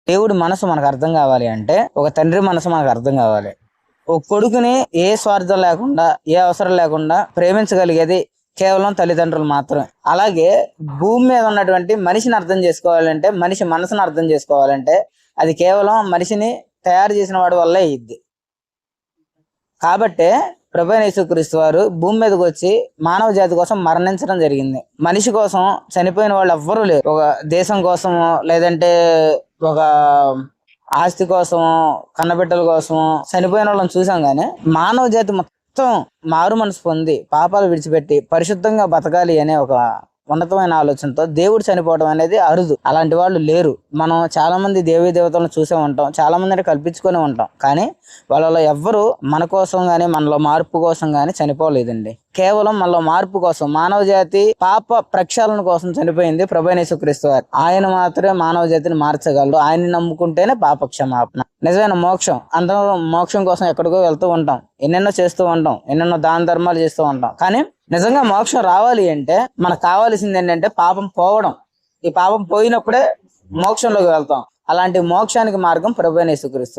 దేవుడి మనసు మనకు అర్థం కావాలి అంటే ఒక తండ్రి మనసు మనకు అర్థం కావాలి. ఒక కొడుకుని ఏ స్వార్థం లేకుండా, ఏ అవసరం లేకుండా ప్రేమించగలిగేది కేవలం తల్లిదండ్రులు మాత్రమే. అలాగే భూమి మీద ఉన్నటువంటి మనిషిని అర్థం చేసుకోవాలంటే, మనిషి మనసును అర్థం చేసుకోవాలంటే అది కేవలం మనిషిని తయారు చేసిన వాడి వల్లే అయ్యిద్ది. కాబట్టే ప్రభువైన యేసుక్రీస్తు వారు భూమి మీదకి వచ్చి మానవ జాతి కోసం మరణించడం జరిగింది. మనిషి కోసం చనిపోయిన వాళ్ళు ఎవ్వరూ లేరు. ఒక దేశం కోసమో, లేదంటే ఒక ఆస్తి కోసమో, కన్నబిడ్డల కోసమో చనిపోయిన వాళ్ళని చూసాం. కానీ మానవ జాతి మొత్తం మారు మనసు పొంది పాపాలు విడిచిపెట్టి పరిశుద్ధంగా బతకాలి అనే ఒక ఉన్నతమైన ఆలోచనతో దేవుడు చనిపోవడం అనేది అరుదు. అలాంటి వాళ్ళు లేరు. మనం చాలా మంది దేవీ దేవతలను చూసే ఉంటాం, చాలా మందిని కల్పించుకొని ఉంటాం. కానీ వాళ్ళలో ఎవ్వరు మన కోసం గానీ, మనలో మార్పు కోసం గానీ చనిపోలేదండి. కేవలం మనలో మార్పు కోసం, మానవ జాతి పాప ప్రక్షాళన కోసం చనిపోయింది ప్రభువైన యేసుక్రీస్తు వారు. ఆయన మాత్రమే మానవ జాతిని మార్చగలడు. ఆయన్ని నమ్ముకుంటేనే పాప క్షమాపణ, నిజమైన మోక్షం. అందరం మోక్షం కోసం ఎక్కడికో వెళ్తూ ఉంటాం, ఎన్నెన్నో చేస్తూ ఉంటాం, ఎన్నెన్నో దాన ధర్మాలు చేస్తూ ఉంటాం. కానీ నిజంగా మోక్షం రావాలి అంటే మనకు కావాల్సింది ఏంటంటే పాపం పోవడం. ఈ పాపం పోయినప్పుడే మోక్షంలోకి వెళ్తాం. అలాంటి మోక్షానికి మార్గం ప్రభువైన యేసుక్రీస్తు.